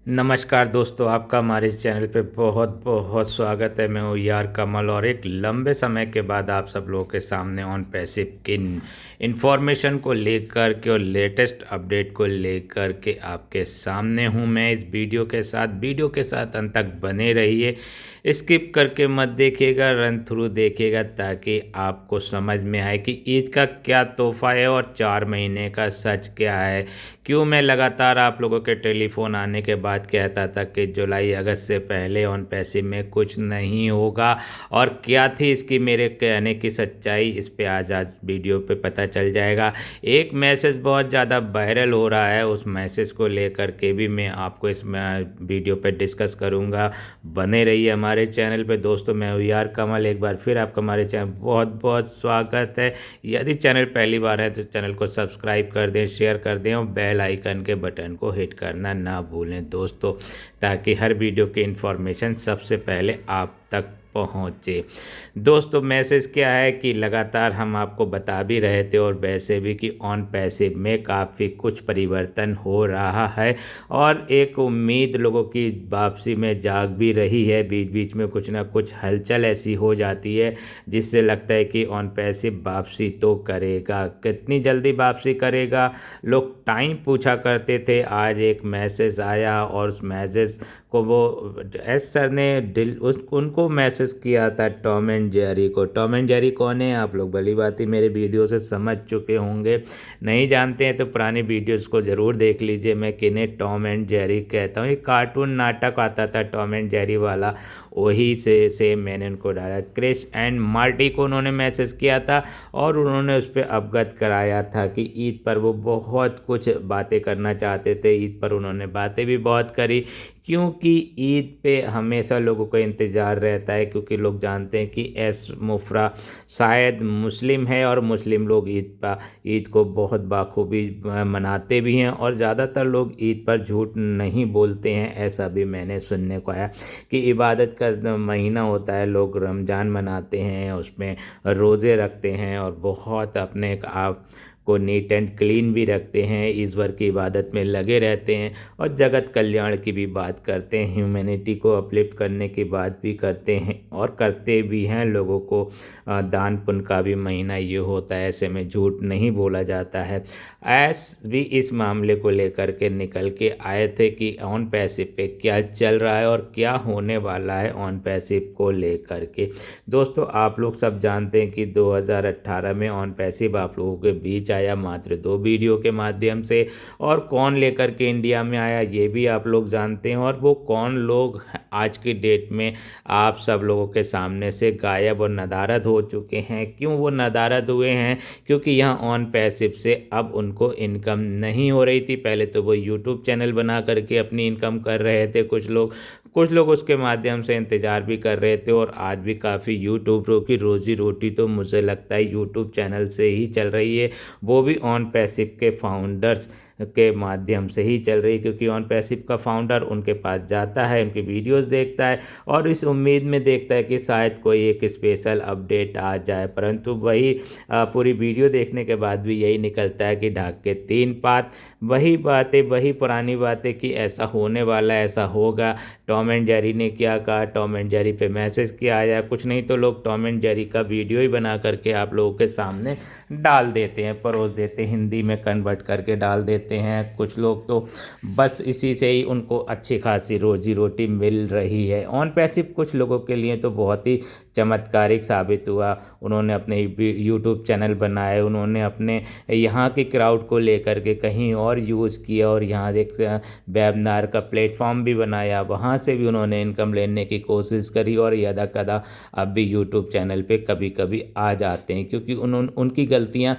नमस्कार दोस्तों, आपका हमारे इस चैनल पे बहुत बहुत स्वागत है। मैं हूँ यार कमल और एक लंबे समय के बाद आप सब लोगों के सामने ऑन पैसिव की इन्फॉर्मेशन को लेकर के और लेटेस्ट अपडेट को लेकर के आपके सामने हूँ मैं इस वीडियो के साथ अंत तक बने रहिए। स्किप करके मत देखिएगा, रन थ्रू देखिएगा ताकि आपको समझ में आए कि ईद का क्या तोहफा है और 4 महीने का सच क्या है। क्यों मैं लगातार आप लोगों के टेलीफोन आने के बाद कहता था कि जुलाई अगस्त से पहले ऑन पैसिव में कुछ नहीं होगा और क्या थी इसकी मेरे कहने की सच्चाई, इस पे आज वीडियो पे पता चल जाएगा। एक मैसेज बहुत ज़्यादा वायरल हो रहा है, उस मैसेज को लेकर के भी मैं आपको इस वीडियो पे डिस्कस करूँगा। बने रहिए हमारे चैनल पे। दोस्तों मैं हूँ यार कमल, एक बार फिर आपका हमारे चैनल बहुत बहुत स्वागत है। यदि चैनल पहली बार है तो चैनल को सब्सक्राइब कर दें, शेयर कर दें और बेल आइकन के बटन को हिट करना ना भूलें दोस्तों, ताकि हर वीडियो की इन्फॉर्मेशन सबसे पहले आप तक पहुँचे। दोस्तों मैसेज क्या है कि लगातार हम आपको बता भी रहे थे और वैसे भी कि ऑन पैसिव में काफ़ी कुछ परिवर्तन हो रहा है और एक उम्मीद लोगों की वापसी में जाग भी रही है। बीच बीच में कुछ ना कुछ हलचल ऐसी हो जाती है जिससे लगता है कि ऑन पैसिव वापसी तो करेगा। कितनी जल्दी वापसी करेगा, लोग टाइम पूछा करते थे। आज एक मैसेज आया और उस मैसेज को वो एस सर ने उनको मैसेज किया था टॉम एंड जेरी को। टॉम एंड जेरी कौन है, आप लोग भली बात ही मेरे वीडियो से समझ चुके होंगे। नहीं जानते हैं तो पुरानी वीडियोस को ज़रूर देख लीजिए। मैं किन्हें टॉम एंड जेरी कहता हूँ। एक कार्टून नाटक आता था टॉम एंड जेरी वाला, वही से सेम मैंने उनको डाला। क्रिश एंड मार्टी को उन्होंने मैसेज किया था और उन्होंने उस पर अवगत कराया था कि ईद पर वो बहुत कुछ बातें करना चाहते थे। ईद पर उन्होंने बातें भी बहुत करी, क्योंकि ईद पे हमेशा लोगों को इंतज़ार रहता है, क्योंकि लोग जानते हैं कि एस मुफरा शायद मुस्लिम है और मुस्लिम लोग ईद को बहुत बाखूबी मनाते भी हैं और ज़्यादातर लोग ईद पर झूठ नहीं बोलते हैं। ऐसा भी मैंने सुनने को आया कि इबादत का महीना होता है, लोग रमज़ान मनाते हैं, उसमें रोज़े रखते हैं और बहुत अपने आप को नीट एंड क्लीन भी रखते हैं, ईश्वर की इबादत में लगे रहते हैं और जगत कल्याण की भी बात करते हैं, ह्यूमैनिटी को अपलिफ्ट करने की बात भी करते हैं और करते भी हैं। लोगों को दान पुण्य का भी महीना ये होता है, ऐसे में झूठ नहीं बोला जाता है। ऐस भी इस मामले को लेकर के निकल के आए थे कि ऑन पैसिव पे क्या चल रहा है और क्या होने वाला है ऑन पैसिव को लेकर के। दोस्तों आप लोग सब जानते हैं कि 2018 में ऑन पैसिव आप लोगों के बीच आया मात्र 2 वीडियो के माध्यम से, और कौन लेकर के इंडिया में आया ये भी आप लोग जानते हैं। और वो कौन लोग आज की डेट में आप सब लोगों के सामने से गायब और नदारद हो चुके हैं। क्यों वो नदारद हुए हैं, क्योंकि यहाँ ऑन पैसिव से अब उनको इनकम नहीं हो रही थी। पहले तो वो यूट्यूब चैनल बना करके अपनी इनकम कर रहे थे, कुछ लोग उसके माध्यम से इंतज़ार भी कर रहे थे और आज भी काफ़ी यूट्यूबरों की रोज़ी रोटी तो मुझे लगता है यूट्यूब चैनल से ही चल रही है, वो भी ऑन पैसिव के फाउंडर्स के माध्यम से ही चल रही है। क्योंकि ऑन पैसिव का फाउंडर उनके पास जाता है, उनकी वीडियोस देखता है और इस उम्मीद में देखता है कि शायद कोई एक स्पेशल अपडेट आ जाए, परंतु वही पूरी वीडियो देखने के बाद भी यही निकलता है कि ढाक के 3 पात, वही बातें, वही पुरानी बातें कि ऐसा होने वाला है, ऐसा होगा। टॉम एंड जेरी ने क्या कहा, टॉम एंड जेरी पे मैसेज किया आया, कुछ नहीं तो लोग टॉम एंड जेरी का वीडियो ही बना करके आप लोगों के सामने डाल देते हैं, परोस देते हैं, हिंदी में कन्वर्ट करके डाल देते हैं। कुछ लोग तो बस इसी से ही उनको अच्छी खासी रोजी रोटी मिल रही है। ऑन पैसिव कुछ लोगों के लिए तो बहुत ही चमत्कारिक साबित हुआ। उन्होंने अपने यूट्यूब चैनल बनाए, उन्होंने अपने यहाँ की क्राउड को लेकर के कहीं और यूज़ किया और यहाँ एक वेबिनार का प्लेटफॉर्म भी बनाया, वहाँ से भी उन्होंने इनकम लेने की कोशिश करी और यदा कदा अब भी यूट्यूब चैनल पे कभी कभी आ जाते हैं, क्योंकि उनकी गलतियाँ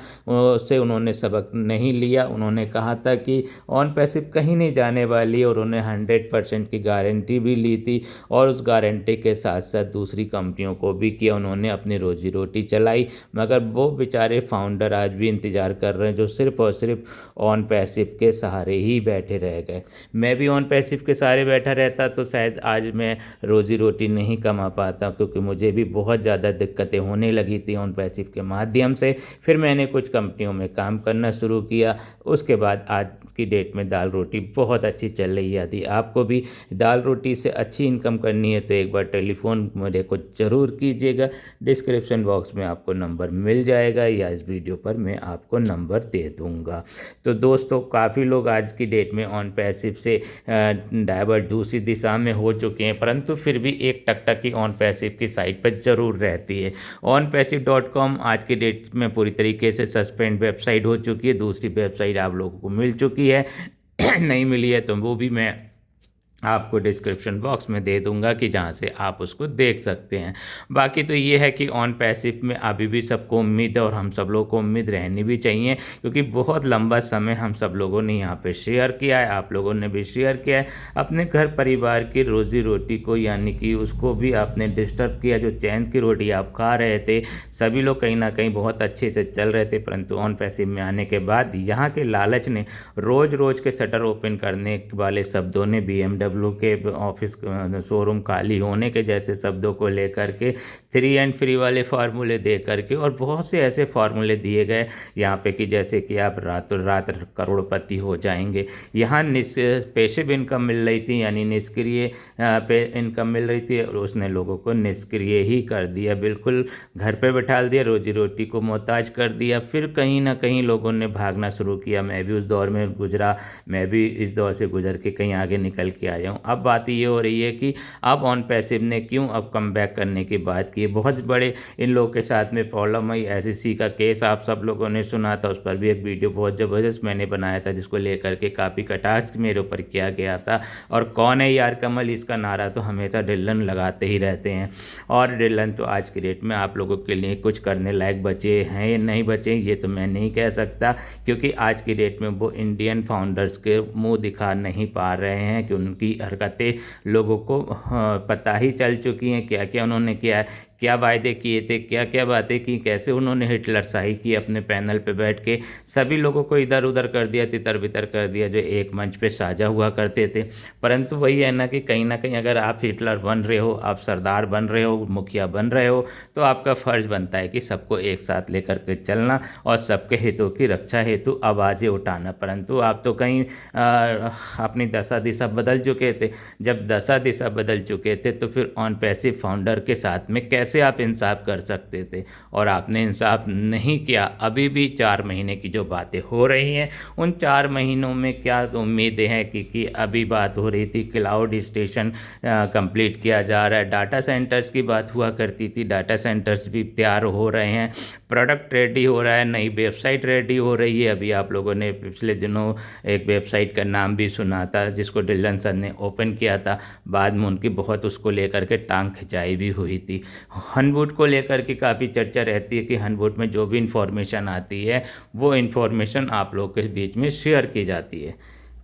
से उन्होंने सबक नहीं लिया। उन्होंने कहा था कि ऑन पैसिव कहीं नहीं जाने वाली और उन्होंने 100% की गारंटी भी ली थी और उस गारंटी के साथ साथ दूसरी कंपनियों को बखूबी किया, उन्होंने अपनी रोजी रोटी चलाई। मगर वो बेचारे फाउंडर आज भी इंतज़ार कर रहे हैं जो सिर्फ़ और सिर्फ ऑन पैसिव के सहारे ही बैठे रह गए। मैं भी ऑन पैसिव के सहारे बैठा रहता तो शायद आज मैं रोज़ी रोटी नहीं कमा पाता, क्योंकि मुझे भी बहुत ज़्यादा दिक्कतें होने लगी थी ऑन पैसिव के माध्यम से। फिर मैंने कुछ कंपनियों में काम करना शुरू किया, उसके बाद आज की डेट में दाल रोटी बहुत अच्छी चल रही है। यदि आपको भी दाल रोटी से अच्छी इनकम करनी है तो एक बार टेलीफोन मेरे को ज़रूर कीजिएगा। डिस्क्रिप्शन बॉक्स में आपको नंबर मिल जाएगा या इस वीडियो पर मैं आपको नंबर दे दूँगा। तो दोस्तों, काफ़ी लोग आज की डेट में ऑन पैसिव से डाइवर्ट दूसरी दिशा में हो चुके हैं, परंतु फिर भी एक टकटकी ऑन पैसिव की साइट पर ज़रूर रहती है। onpassive.com आज की डेट में पूरी तरीके से सस्पेंड वेबसाइट हो चुकी है। दूसरी वेबसाइट आप लोगों को मिल चुकी है नहीं मिली है तो वो भी मैं आपको डिस्क्रिप्शन बॉक्स में दे दूंगा कि जहां से आप उसको देख सकते हैं। बाकी तो ये है कि ऑन पैसिव में अभी भी सबको उम्मीद है और हम सब लोगों को उम्मीद रहनी भी चाहिए, क्योंकि बहुत लंबा समय हम सब लोगों ने यहाँ पे शेयर किया है, आप लोगों ने भी शेयर किया है। अपने घर परिवार की रोज़ी रोटी को, यानी कि उसको भी आपने डिस्टर्ब किया। जो चैन की रोटी आप खा रहे थे, सभी लोग कहीं ना कहीं बहुत अच्छे से चल रहे थे, परंतु ऑन पैसिव में आने के बाद यहाँ के लालच ने रोज़ रोज़ के शटर ओपन करने वाले शब्दों ने BMW के ऑफिस शोरूम खाली होने के जैसे शब्दों को लेकर के 3 एंड फ्री वाले फार्मूले दे करके और बहुत से ऐसे फार्मूले दिए गए यहाँ पे कि जैसे कि आप रातों रात करोड़पति हो जाएंगे। यहाँ पैसिव इनकम मिल रही थी, यानी निष्क्रिय पे इनकम मिल रही थी, और उसने लोगों को निष्क्रिय ही कर दिया, बिल्कुल घर पे बैठा दिया, रोजी रोटी को मोहताज कर दिया। फिर कहीं ना कहीं लोगों ने भागना शुरू किया। मैं भी उस दौर में गुजरा, मैं भी इस दौर से गुजर के कहीं आगे निकल के आया हूँ। अब बात ये हो रही है कि अब ऑन पैसिव ने क्यों अब कम बैक करने की बात की। बहुत बड़े इन लोगों के साथ में प्रॉब्लम आई। SEC का केस आप सब लोगों ने सुना था, उस पर भी एक वीडियो बहुत ज़बरदस्त मैंने बनाया था, जिसको लेकर के काफ़ी कटाक्ष मेरे ऊपर किया गया था। और कौन है यार कमल, इसका नारा तो हमेशा डिलन लगाते ही रहते हैं, और डिलन तो आज की डेट में आप लोगों के लिए कुछ करने लायक बचे हैं या नहीं बचे ये तो मैं नहीं कह सकता, क्योंकि आज की डेट में वो इंडियन फाउंडर्स के मुंह दिखा नहीं पा रहे हैं कि उनकी हरकतें लोगों को पता ही चल चुकी हैं, क्या क्या उन्होंने किया है, क्या वायदे किए थे, क्या क्या बातें की, कैसे उन्होंने हिटलर शाही की अपने पैनल पे बैठ के, सभी लोगों को इधर उधर कर दिया, तितर बितर कर दिया, जो एक मंच पे साझा हुआ करते थे। परंतु वही है ना कि कहीं ना कहीं अगर आप हिटलर बन रहे हो, आप सरदार बन रहे हो, मुखिया बन रहे हो, तो आपका फ़र्ज़ बनता है कि सबको एक साथ लेकर के चलना और सबके हितों की रक्षा हेतु आवाज़ें उठाना। परंतु आप तो कहीं अपनी दशा दिशा बदल चुके थे। जब दशा दिशा बदल चुके थे तो फिर ऑन पैसिव फाउंडर के साथ में कैसे आप इंसाफ कर सकते थे, और आपने इंसाफ नहीं किया। अभी भी 4 महीने की जो बातें हो रही हैं, उन 4 महीनों में क्या उम्मीदें हैं कि अभी बात हो रही थी क्लाउड स्टेशन कंप्लीट किया जा रहा है, डाटा सेंटर्स की बात हुआ करती थी, डाटा सेंटर्स भी तैयार हो रहे हैं, प्रोडक्ट रेडी हो रहा है, नई वेबसाइट रेडी हो रही है। अभी आप लोगों ने पिछले दिनों एक वेबसाइट का नाम भी सुना था जिसको डिलन सर ने ओपन किया था, बाद में उनकी बहुत उसको लेकर के टांग खिंचाई भी हुई थी। हनवुड को लेकर के काफ़ी चर्चा रहती है कि हनवुड में जो भी इंफॉर्मेशन आती है वो इंफॉर्मेशन आप लोग के बीच में शेयर की जाती है।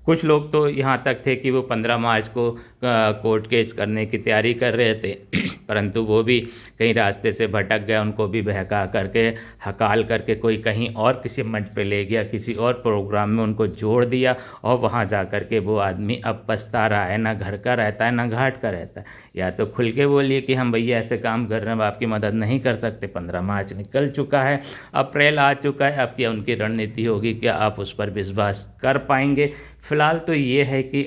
कुछ लोग तो यहाँ तक थे कि वो 15 मार्च को कोर्ट केस करने की तैयारी कर रहे थे परंतु वो भी कहीं रास्ते से भटक गए, उनको भी बहका करके हकाल करके कोई कहीं और किसी मंच पे ले गया, किसी और प्रोग्राम में उनको जोड़ दिया, और वहाँ जा कर के वो आदमी अब पछता रहा है, ना घर का रहता है ना घाट का रहता है। या तो खुल के बोलिए कि हम भैया ऐसे काम कर रहे हैं, आपकी मदद नहीं कर सकते। 15 मार्च निकल चुका है, अप्रैल आ चुका है, अब क्या उनकी रणनीति होगी, क्या आप उस पर विश्वास कर पाएंगे? फ़िलहाल तो ये है कि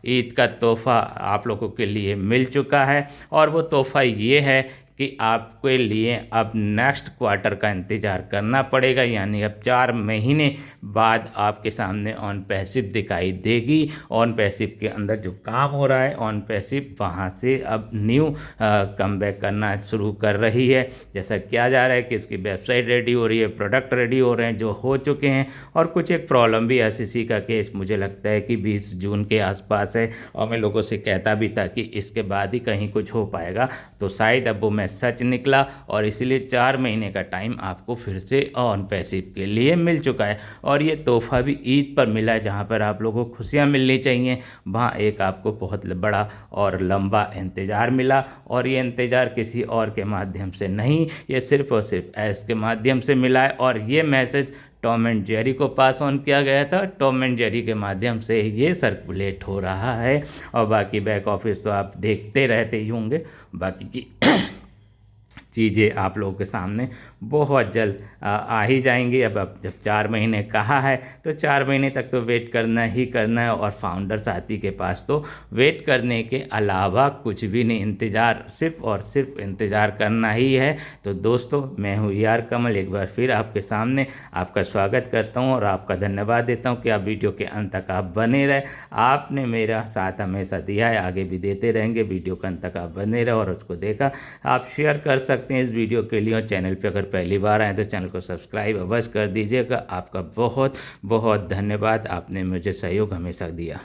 ईद का तोहफ़ा आप लोगों के लिए मिल चुका है, और वो तोहफ़ा ये है कि आपके लिए अब नेक्स्ट क्वार्टर का इंतज़ार करना पड़ेगा, यानी अब 4 महीने बाद आपके सामने ऑन पैसिव दिखाई देगी। ऑन पैसिव के अंदर जो काम हो रहा है, ऑन पैसिव वहाँ से अब न्यू कमबैक करना शुरू कर रही है। जैसा किया जा रहा है कि उसकी वेबसाइट रेडी हो रही है, प्रोडक्ट रेडी हो रहे हैं जो हो चुके हैं, और कुछ एक प्रॉब्लम भी SEC का केस मुझे लगता है कि 20 जून के आसपास है, और मैं लोगों से कहता भी था कि इसके बाद ही कहीं कुछ हो पाएगा, तो शायद अब वो में सच निकला और इसीलिए 4 महीने का टाइम आपको फिर से ऑन पैसिव के लिए मिल चुका है। और ये तोहफा भी ईद पर मिला है, जहाँ पर आप लोगों को खुशियाँ मिलनी चाहिए, वहाँ एक आपको बहुत बड़ा और लंबा इंतज़ार मिला। और ये इंतज़ार किसी और के माध्यम से नहीं, ये सिर्फ़ और सिर्फ ऐस के माध्यम से मिला है। और ये मैसेज टॉम एंड जेरी को पास ऑन किया गया था, टॉम एंड जेरी के माध्यम से ये सर्कुलेट हो रहा है। और बाकी बैक ऑफिस तो आप देखते रहते ही होंगे, बाकी की चीज़ें आप लोगों के सामने बहुत जल्द आ ही जाएंगी। अब जब 4 महीने कहा है तो 4 महीने तक तो वेट करना ही करना है। और फाउंडर साथी के पास तो वेट करने के अलावा कुछ भी नहीं, इंतज़ार सिर्फ और सिर्फ इंतज़ार करना ही है। तो दोस्तों, मैं हूँ यार कमल, एक बार फिर आपके सामने आपका स्वागत करता हूँ और आपका धन्यवाद देता हूँ कि आप वीडियो के अंत तक आप बने रहे। आपने मेरा साथ हमेशा दिया है, आगे भी देते रहेंगे। वीडियो के अंत तक आप बने रहे और उसको देखा आप शेयर कर सकते हैं इस वीडियो के लिए। और चैनल पे अगर पहली बार आए तो चैनल को सब्सक्राइब अवश्य कर दीजिएगा। आपका बहुत बहुत धन्यवाद, आपने मुझे सहयोग हमेशा दिया।